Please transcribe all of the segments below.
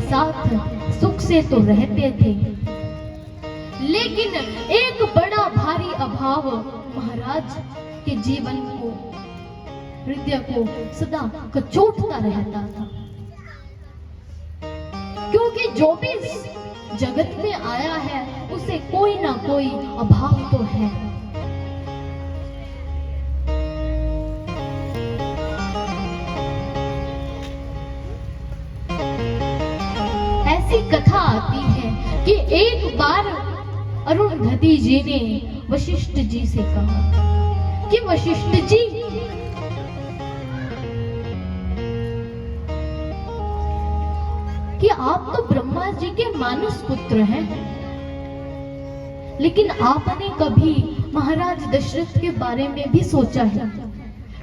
साथ सुख से तो रहते थे, लेकिन एक बड़ा भारी अभाव महाराज के जीवन को, हृदय को सदा कचोटता रहता था। क्योंकि जो भी जगत में आया है उसे कोई ना कोई अभाव तो है। ऐसी कथा आती है कि एक बार अरुंधति जी ने वशिष्ठ जी से कहा कि वशिष्ठ जी, कि आप तो ब्रह्मा जी के मानस पुत्र हैं, लेकिन आपने कभी महाराज दशरथ के बारे में भी सोचा है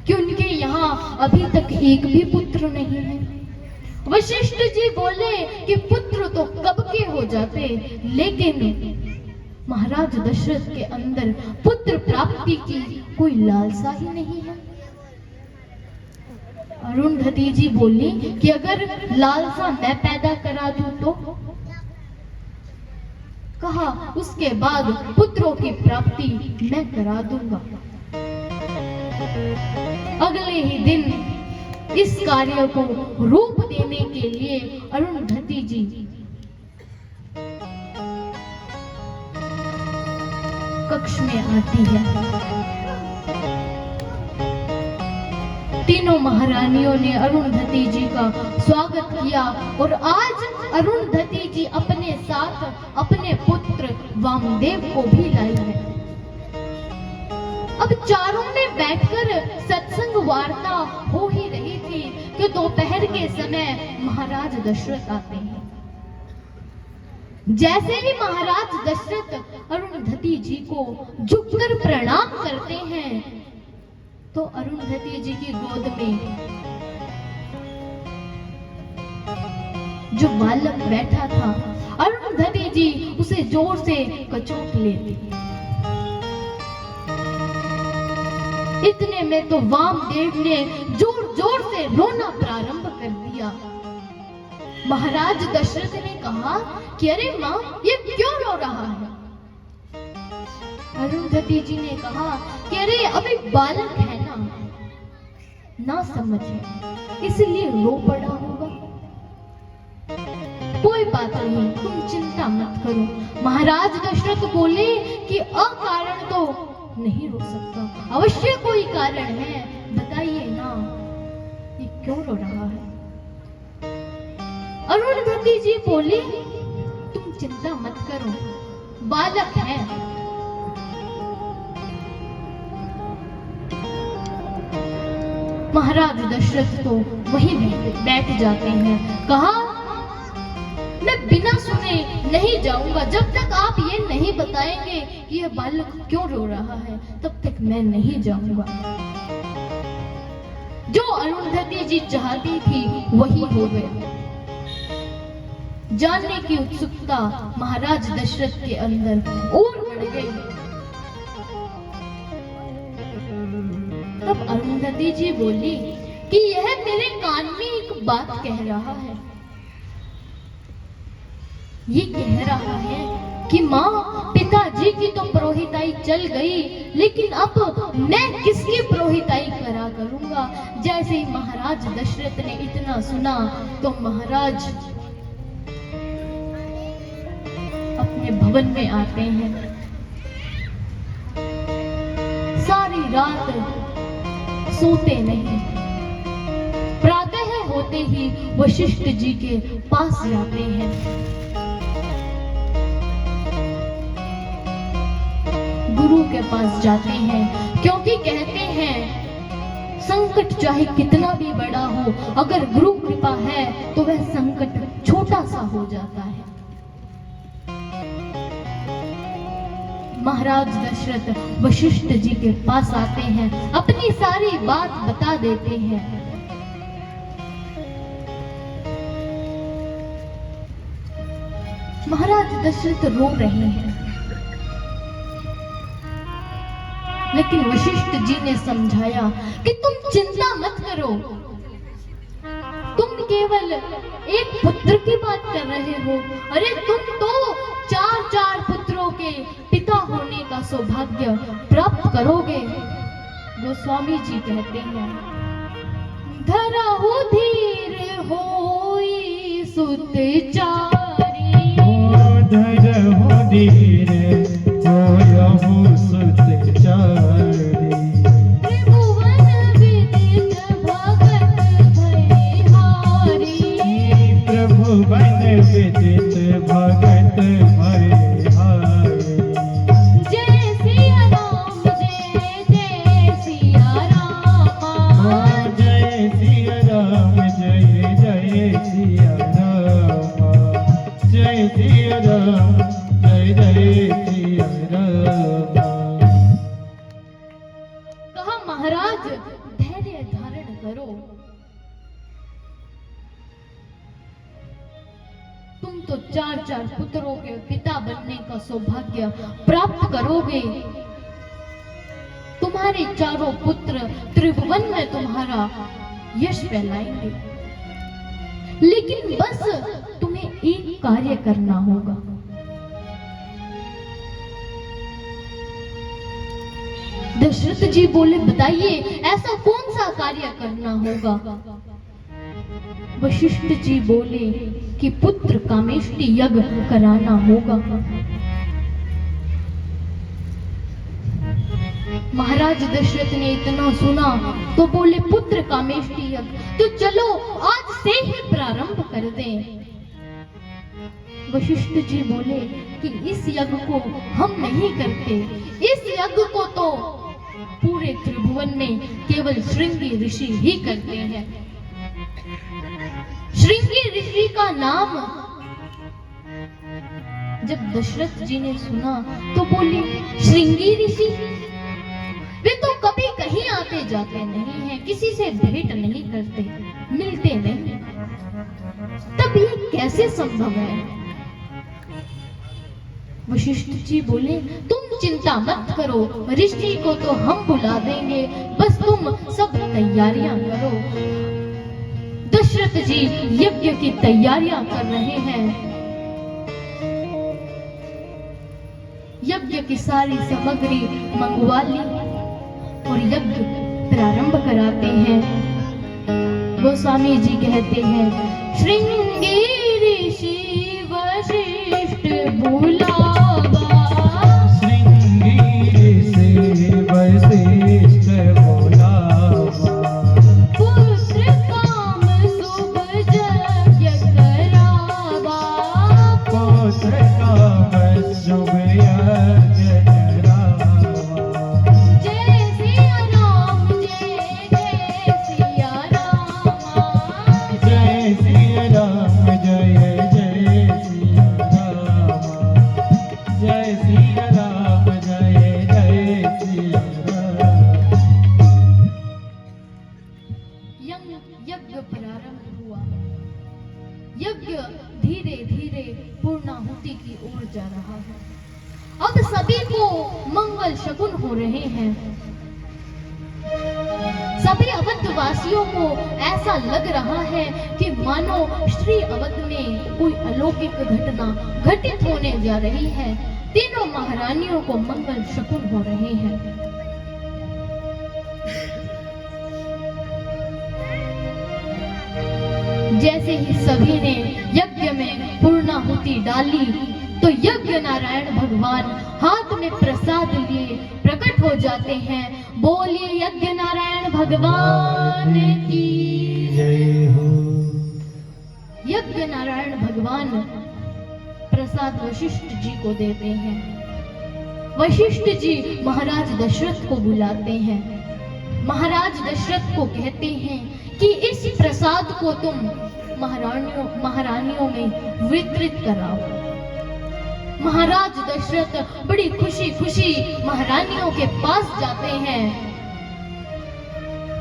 कि उनके यहाँ अभी तक एक भी पुत्र नहीं है? वशिष्ठ जी बोले कि पुत्र तो कब के हो जाते, लेकिन महाराज दशरथ के अंदर पुत्र प्राप्ति की कोई लालसा ही नहीं है। अरुंधति जी बोली कि अगर लालसा मैं पैदा करा दूं तो? कहा उसके बाद पुत्रों की प्राप्ति मैं करा दूंगा। अगले ही दिन इस कार्य को रूप देने के लिए अरुंधति जी कक्ष में आती है। तीनों महारानियों ने अरुंधति जी का स्वागत किया और आज अरुंधति जी अपने साथ अपने पुत्र वामदेव को भी लाई है। अब चारों में बैठकर सत्संग वार्ता हो ही रही थी कि दोपहर के समय महाराज दशरथ आते हैं। जैसे ही महाराज दशरथ अरुंधति जी को झुककर प्रणाम करते हैं तो अरुंधति जी की गोद में जो बालक बैठा था, अरुंधति जी उसे जोर से कचोट लेती। इतने में तो वामदेव ने जोर जोर से रोना प्रारंभ कर दिया। महाराज दशरथ ने कहा कि अरे मां, ये क्यों रो रहा है? अरुंधति जी ने कहा कि अरे अभी बालक है ना समझ है, इसलिए रो पड़ा होगा। कोई बात नहीं, तुम चिंता मत करो। महाराज दशरथ बोले कि अकारण तो नहीं रो सकता, अवश्य कोई कारण है, बताइए ना, ये क्यों रो रहा है? अरुंधति जी बोली तुम चिंता मत करो, बालक है। महाराज दशरथ तो वहीं बैठ जाते हैं। कहा मैं बिना सुने नहीं जाऊंगा, जब तक आप ये नहीं बताएंगे कि यह बालक क्यों रो रहा है तब तक मैं नहीं जाऊंगा। जो अरुंधति जी चाहती थी वही हो गया। जानने की उत्सुकता महाराज दशरथ के अंदर और बढ़ गई। तब अरुंधति जी बोली कि यह मेरे कान में एक बात कह रहा है। ये कह रहा है कि माँ, पिताजी की तो पुरोहिताई चल गई, लेकिन अब मैं किसकी पुरोहिताई करा करूंगा? जैसे ही महाराज दशरथ ने इतना सुना तो महाराज अपने भवन में आते हैं। सारी रात सोते नहीं, प्रातः होते ही वशिष्ठ जी के पास जाते हैं। गुरु के पास जाते हैं, क्योंकि कहते हैं संकट चाहे कितना भी बड़ा हो, अगर गुरु कृपा है तो वह संकट छोटा सा हो जाता है। महाराज दशरथ वशिष्ठ जी के पास आते हैं, अपनी सारी बात बता देते हैं। महाराज दशरथ रो रहे हैं, लेकिन वशिष्ठ जी ने समझाया कि तुम चिंता मत करो, तुम केवल एक पुत्र की बात कर रहे हो? अरे तुम तो 4 पुत्रों के पिता होने का सौभाग्य प्राप्त करोगे। गोस्वामी जी कहते हैं, धरहु धीर होई सुत चारी, धरहु धीर होयहु सुत चारी, त्रिभुवन विदित भगत भयहारी, त्रिभुवन विदित भगत भयहारी, जय सिया राम जय जय सिया रामा, जय सिया राम जय जय सिया राम, जय सिया राम जय जय सिया राम। कहा महाराज धैर्य धारण करो, तुम तो 4 पुत्रों के पिता बनने का सौभाग्य प्राप्त करोगे। तुम्हारे 4 पुत्र त्रिभुवन में तुम्हारा यश फैलाएंगे, लेकिन बस तुम्हें एक कार्य करना होगा। दशरथ जी बोले, बताइए ऐसा कौन सा कार्य करना होगा? वशिष्ठ जी बोले कि पुत्र कामेष्टि यज्ञ कराना होगा। महाराज दशरथ ने इतना सुना तो बोले, पुत्र कामेष्टि यज्ञ तो चलो आज से ही प्रारंभ कर दें। वशिष्ठ जी बोले कि इस यज्ञ को हम नहीं करते, इस यज्ञ को तो पूरे त्रिभुवन में केवल श्रृंगी ऋषि ही करते हैं। श्रृंगी ऋषि का नाम जब दशरथ जी ने सुना तो बोले, श्रृंगी ऋषि वे तो कभी कहीं आते जाते नहीं हैं, किसी से भेंट नहीं करते, मिलते नहीं, तब ये कैसे संभव है? वशिष्ठ जी बोले, तुम चिंता मत करो, ऋषि को तो हम बुला देंगे, बस तुम सब तैयारियां करो। दशरथ जी यज्ञ की तैयारियां कर रहे हैं। यज्ञ की सारी सामग्री मंगवा ली और यज्ञ प्रारंभ कराते हैं। गोस्वामी जी कहते हैं, श्रृंगी ऋषि वशिष्ठ बुलावा, श्रृंगी ऋषि वशिष्ठ बुलावा, पुत्र काम शुभ यज्ञ करावा, पुत्र काम शुभ यज्ञ करावा, जय सिया राम जय जय सिया रामा, जय सिया राम जय जय सिया राम, जय सिया राम जय जय सिया राम। यज्ञ प्रारंभ हुआ। यज्ञ धीरे धीरे पूर्णाहुति की ओर जा रहा है। अब सभी को मंगल शकुन हो रहे हैं। सभी अवधवासियों को ऐसा लग रहा है कि मानो श्री अवध में कोई अलौकिक घटना घटित होने जा रही है। तीनों महारानियों को मंगल शकुन हो रहे हैं। जैसे ही सभी ने यज्ञ में पूर्णाहुति डाली तो यज्ञ नारायण भगवान हाथ में प्रसाद लिए प्रकट हो जाते हैं। बोलिए यज्ञ नारायण भगवान की जय हो। यज्ञ नारायण भगवान प्रसाद वशिष्ठ जी को देते हैं। वशिष्ठ जी महाराज दशरथ को बुलाते हैं। महाराज दशरथ को कहते हैं कि इस प्रसाद को तुम महारानियों में वितरित कराओ। महाराज दशरथ बड़ी खुशी खुशी महारानियों के पास जाते हैं।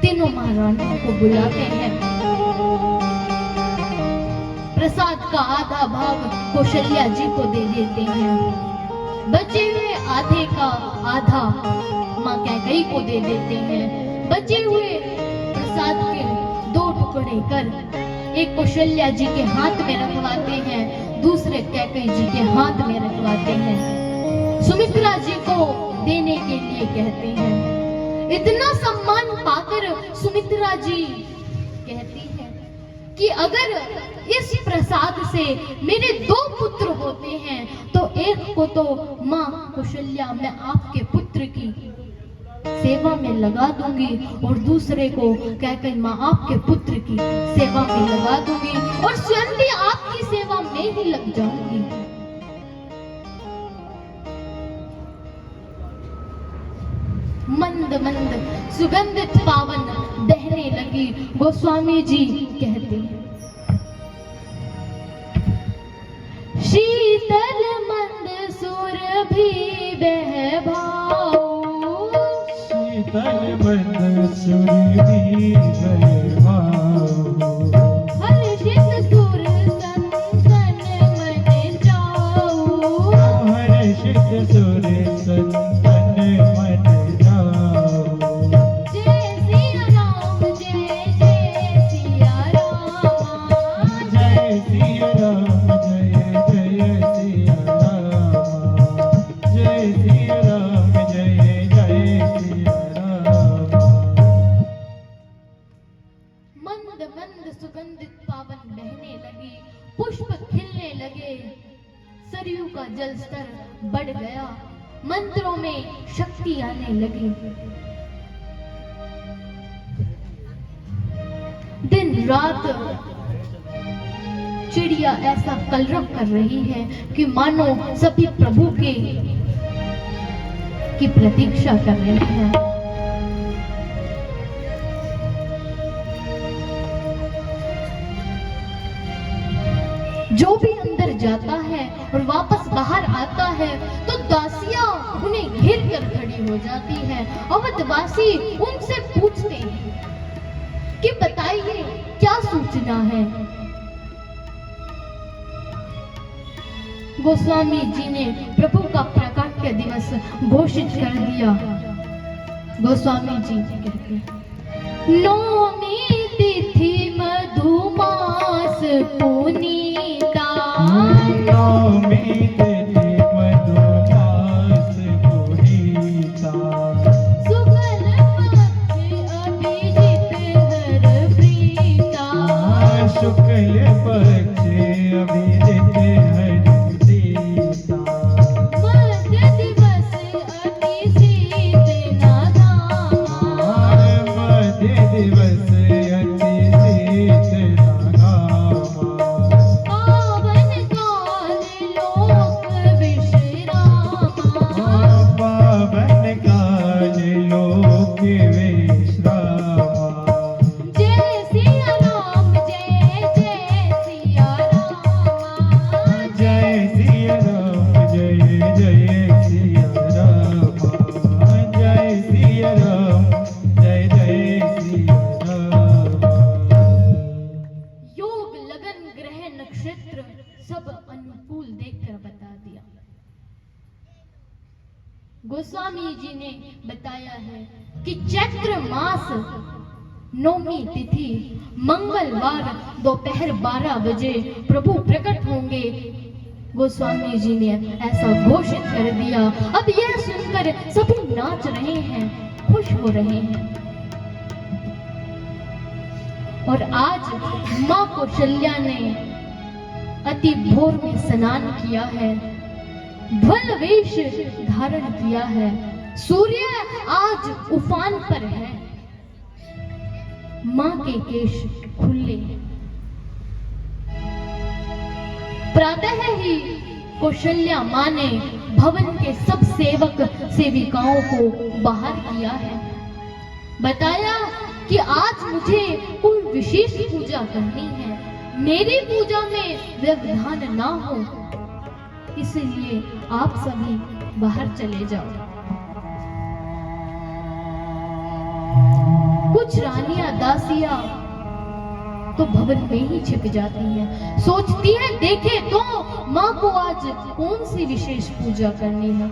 तीनों महारानियों को बुलाते हैं। प्रसाद का आधा भाग कौशल्या जी को दे देते हैं। बचे हुए आधे का आधा मां कैकेयी को दे देते हैं। बचे हुए प्रसाद के 2 टुकड़े कर एक कौशल्या जी के हाथ में रखवाते हैं, दूसरे कैकेयी जी के हाथ में रखवाते हैं। सुमित्रा जी को देने के लिए कहते हैं। इतना सम्मान पाकर सुमित्रा जी कहती है कि अगर इस प्रसाद से मेरे 2 पुत्र होते हैं तो एक को तो माँ कौशल्या मैं आपके पुत्र की सेवा में लगा दूंगी और दूसरे को कैकेयी माँ आपके पुत्र की सेवा में लगा दूंगी और स्वयं भी आपकी सेवा में ही लग जाऊंगी। मंद मंद सुगंधित पावन बहने लगी। गोस्वामी जी कहते हैं, शीतल मंद सुरभि बह भाऊ, शीतल मंद सुरभि बह भाऊ, हर्षित सुर संतन मन जाऊ, हर्षित सुर संतन मन जाऊ। जय सिया राम जय जय सिया राम, जय सिया राम जय जय सिया राम, जय सिया राम जय जय सिया राम। मंद मंद सुगंधित पावन बहने लगी, पुष्प खिलने लगे, सरयू का जल स्तर बढ़ गया, मंत्रों में शक्ति आने लगी। दिन रात चिड़िया ऐसा कलरव कर रही है कि मानो सभी प्रभु की प्रतीक्षा कर रही है। जो भी अंदर जाता है और वापस बाहर आता है तो दासियां उन्हें घेर कर खड़ी हो जाती है। अवधवासी उनसे पूछते हैं कि बताइए क्या सूचना है। गोस्वामी जी ने प्रभु का प्राकट्य दिवस घोषित कर दिया। गोस्वामी जी कहते हैं, नौमी तिथि मधुमास पुनीता, नौमी तिथि मधुमास पुनीता, सुगल पक्ष अभिजित हर प्रीता, शुक्ल पक्ष अभिजित हर प्रीता, मध्य दिवस अति शीत नाधामा, मध्य दिवस अति शीत नाधामा, पावन काल लोक विश्रामा, पावन काल लोक विश्रामा। जय सिया राम जय जय सिया राम, जय सिया राम जय जय सिया राम, जय सिया राम जय जय सिया राम। योग लगन ग्रह नक्षत्र सब अनुकूल देखकर बता दिया। गोस्वामी जी ने बताया है कि चैत्र मास नौमी तिथि मंगलवार दोपहर 12 बजे प्रभु प्रकट होंगे। गोस्वामी जी ने ऐसा घोषित कर दिया। अब यह सुनकर सभी नाच रहे हैं, खुश हो रहे हैं। और आज मां कौशल्या ने अति भोर में स्नान किया है, ध्वल वेश धारण किया है। सूर्य आज उफान पर है, मां के केश खुले हैं। प्रातः ही कौशल्या मां ने भवन के सब सेवक सेविकाओं को बाहर किया है। बताया कि आज मुझे कोई विशेष पूजा करनी है, मेरी पूजा में व्यवधान ना हो, इसलिए आप सभी बाहर चले जाओ। कुछ रानियां दासियां तो भवन में ही छिप जाती हैं, सोचती हैं देखे तो मां को आज कौन सी विशेष पूजा करनी है।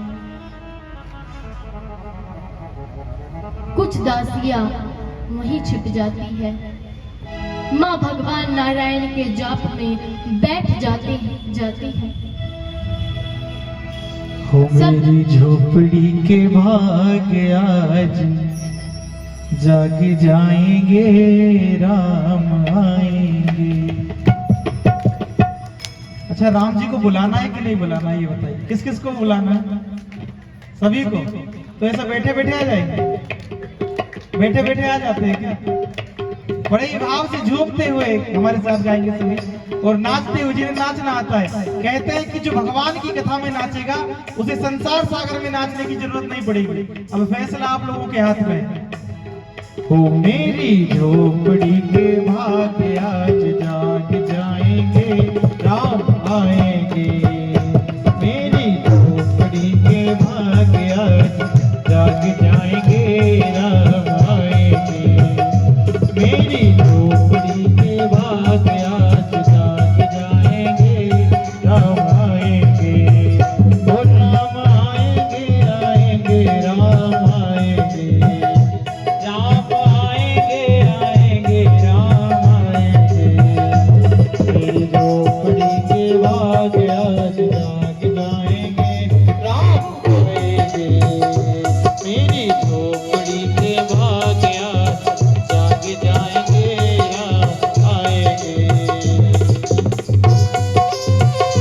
कुछ दासियां वहीं छिप जाती है। माँ भगवान नारायण के जाप में बैठ जाती है। हो मेरी झोपड़ी के भाग्य आज जाग जाएंगे, राम आएंगे। अच्छा, राम जी को बुलाना है कि नहीं बुलाना है ये बताइए, किस किस को बुलाना है? सभी को। तो ऐसा बैठे बैठे आ जाएंगे, बैठे बैठे आ जाते हैं क्या? बड़े ही भाव से झूमते हुए हमारे साथ गाएंगे सभी, और नाचते हुए। जिन्हें नाचना आता है, कहते हैं कि जो भगवान की कथा में नाचेगा उसे संसार सागर में नाचने की जरूरत नहीं पड़ेगी। अब फैसला आप लोगों के हाथ में है। हो मेरी झोपड़ी के भाग्य आज जाग जाएंगे, राम आएंगे। मेरी झोपड़ी के भाग्य आज जाग जाएंगे, राम आएंगे। मेरी झोपड़ी के भाग्य आज जाग जाएंगे, राम आएंगे। ओ राम आएंगे, आएंगे, राम आएंगे। राम आएंगे, आएंगे, राम आएंगे। मेरी झोपड़ी के भाग्य